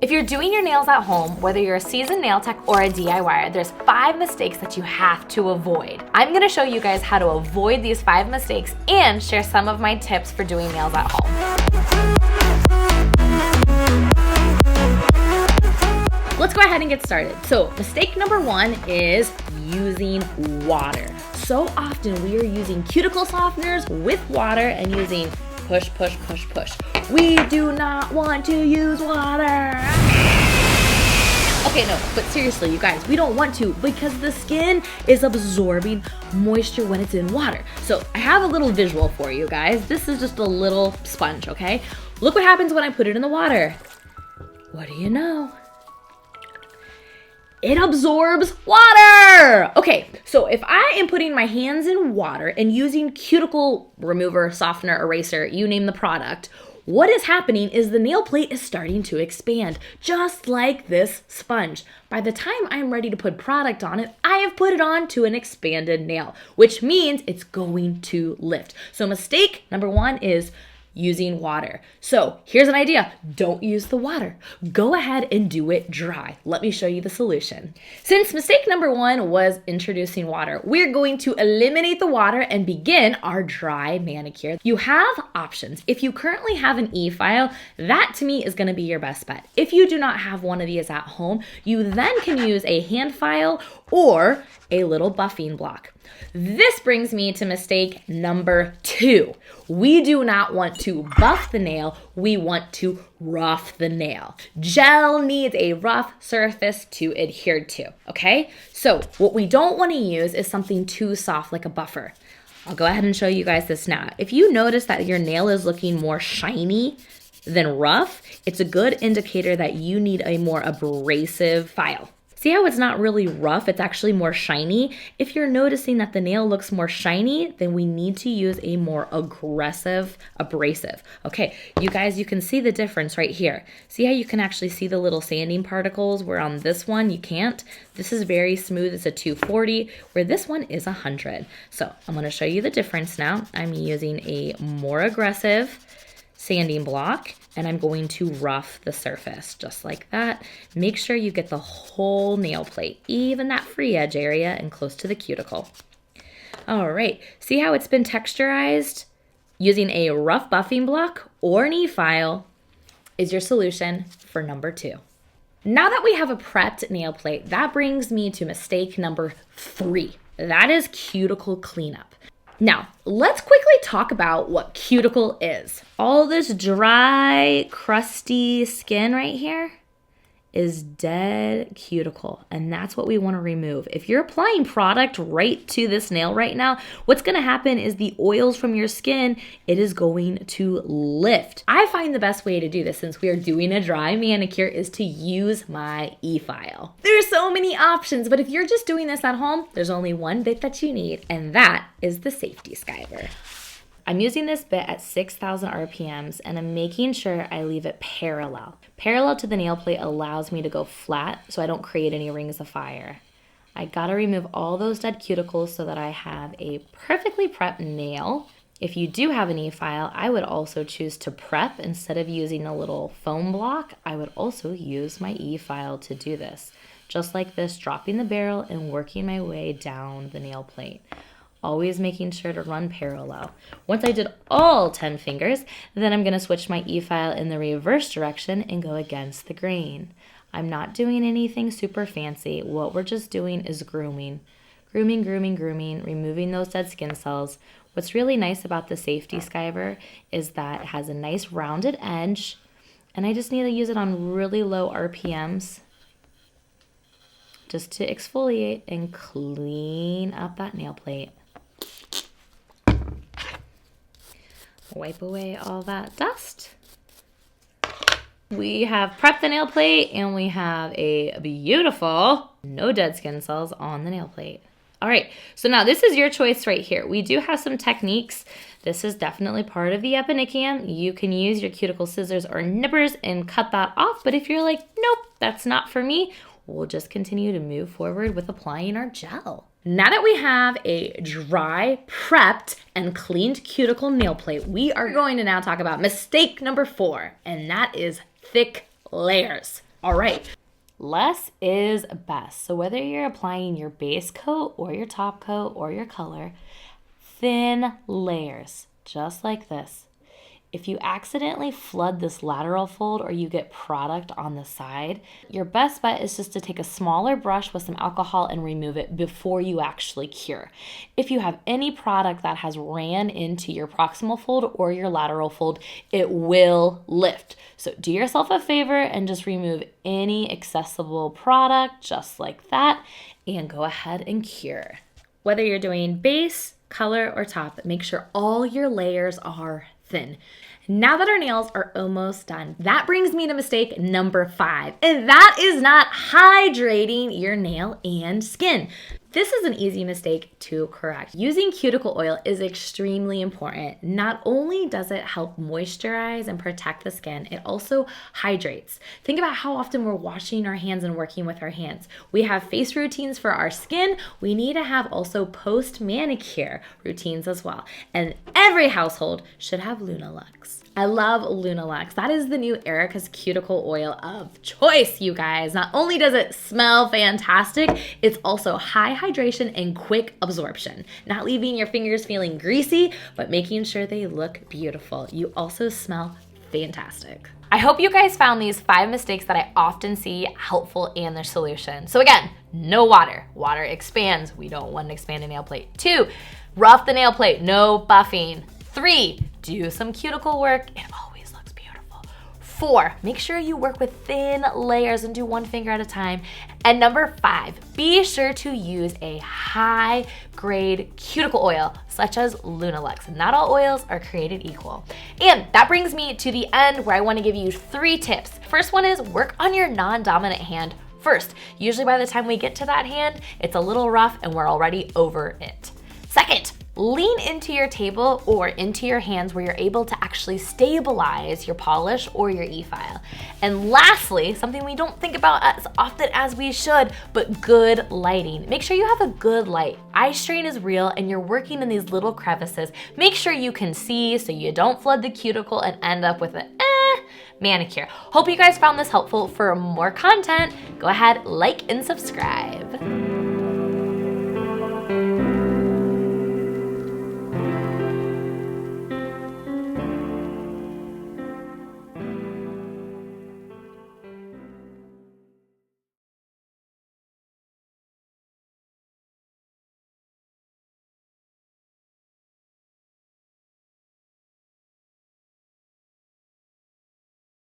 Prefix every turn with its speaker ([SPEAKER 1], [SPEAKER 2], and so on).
[SPEAKER 1] If you're doing your nails at home, whether you're a seasoned nail tech or a DIYer, there's 5 mistakes that you have to avoid. I'm gonna show you guys how to avoid these 5 mistakes and share some of my tips for doing nails at home. Let's go ahead and get started. So mistake number 1 is using water. So often we are using cuticle softeners with water and using push, push, push, push. We do not want to use water. Okay, no, but seriously, you guys, we don't want to because the skin is absorbing moisture when it's in water. So I have a little visual for you guys. This is just a little sponge, okay? Look what happens when I put it in the water. What do you know? It absorbs water. Okay, so if I am putting my hands in water and using cuticle remover, softener, eraser, you name the product, what is happening is the nail plate is starting to expand, just like this sponge. By the time I'm ready to put product on it, I have put it on to an expanded nail, which means it's going to lift. So mistake number 1 is using water. So here's an idea. Don't use the water. Go ahead and do it dry. Let me show you the solution. Since mistake number 1 was introducing water, we're going to eliminate the water and begin our dry manicure. You have options. If you currently have an e-file, that to me is going to be your best bet. If you do not have one of these at home, you then can use a hand file or a little buffing block. This brings me to mistake number 2. We do not want to buff the nail, we want to rough the nail. Gel needs a rough surface to adhere to, okay? So what we don't want to use is something too soft like a buffer. I'll go ahead and show you guys this now. If you notice that your nail is looking more shiny than rough, it's a good indicator that you need a more abrasive file. See how it's not really rough, it's actually more shiny? If you're noticing that the nail looks more shiny, then we need to use a more aggressive abrasive. Okay, you guys, you can see the difference right here. See how you can actually see the little sanding particles where on this one you can't? This is very smooth, it's a 240, where this one is 100. So I'm gonna show you the difference now. I'm using a more aggressive sanding block, and I'm going to rough the surface just like that. Make sure you get the whole nail plate, even that free edge area and close to the cuticle. All right, see how it's been texturized? Using a rough buffing block or an e-file is your solution for number 2. Now that we have a prepped nail plate, that brings me to mistake number 3. That is cuticle cleanup. Now, let's quickly talk about what cuticle is. All this dry, crusty skin right here is dead cuticle, and that's what we want to remove. If you're applying product right to this nail right now, what's going to happen is the oils from your skin, it is going to lift. I find the best way to do this, since we are doing a dry manicure, is to use my e-file. There's so many options, but if you're just doing this at home, there's only one bit that you need, and that is the safety skiver. I'm using this bit at 6,000 RPMs, and I'm making sure I leave it parallel. Parallel to the nail plate allows me to go flat so I don't create any rings of fire. I gotta remove all those dead cuticles so that I have a perfectly prepped nail. If you do have an e-file, I would also choose to prep instead of using a little foam block. I would also use my e-file to do this. Just like this, dropping the barrel and working my way down the nail plate. Always making sure to run parallel. Once I did all 10 fingers, then I'm gonna switch my e-file in the reverse direction and go against the grain. I'm not doing anything super fancy. What we're just doing is grooming. Grooming, grooming, grooming, removing those dead skin cells. What's really nice about the safety skiver is that it has a nice rounded edge, and I just need to use it on really low RPMs just to exfoliate and clean up that nail plate. Wipe away all that dust. We have prepped the nail plate, and we have a beautiful no dead skin cells on the nail plate. All right, so now this is your choice right here. We do have some techniques. This is definitely part of the eponychium. You can use your cuticle scissors or nippers and cut that off, but if you're like, nope, that's not for me, we'll just continue to move forward with applying our gel. Now that we have a dry, prepped, and cleaned cuticle nail plate, we are going to now talk about mistake number 4, and that is thick layers. All right. Less is best. So whether you're applying your base coat or your top coat or your color, thin layers, just like this. If you accidentally flood this lateral fold or you get product on the side, your best bet is just to take a smaller brush with some alcohol and remove it before you actually cure. If you have any product that has ran into your proximal fold or your lateral fold, it will lift. So do yourself a favor and just remove any accessible product just like that and go ahead and cure. Whether you're doing base, color, or top, make sure all your layers are thin. Now that our nails are almost done, that brings me to mistake number 5, and that is not hydrating your nail and skin. This is an easy mistake to correct. Using cuticle oil is extremely important. Not only does it help moisturize and protect the skin, it also hydrates. Think about how often we're washing our hands and working with our hands. We have face routines for our skin. We need to have also post-manicure routines as well. And every household should have Lunalux. I love Lunalux. That is the new Erica's cuticle oil of choice, you guys. Not only does it smell fantastic, it's also high hydration and quick absorption. Not leaving your fingers feeling greasy, but making sure they look beautiful. You also smell fantastic. I hope you guys found these 5 mistakes that I often see helpful and their solution. So again, no water. Water expands. We don't want to expand a nail plate. 2, rough the nail plate. No buffing. 3, do some cuticle work. It always looks beautiful. 4, make sure you work with thin layers and do one finger at a time. And number 5, be sure to use a high-grade cuticle oil, such as Lunalux. Not all oils are created equal. And that brings me to the end where I want to give you 3 tips. First one is work on your non-dominant hand first. Usually by the time we get to that hand, it's a little rough and we're already over it. Second, lean into your table or into your hands where you're able to actually stabilize your polish or your e-file. And lastly, something we don't think about as often as we should, but good lighting. Make sure you have a good light. Eye strain is real and you're working in these little crevices. Make sure you can see so you don't flood the cuticle and end up with an manicure. Hope you guys found this helpful. For more content, go ahead, like and subscribe.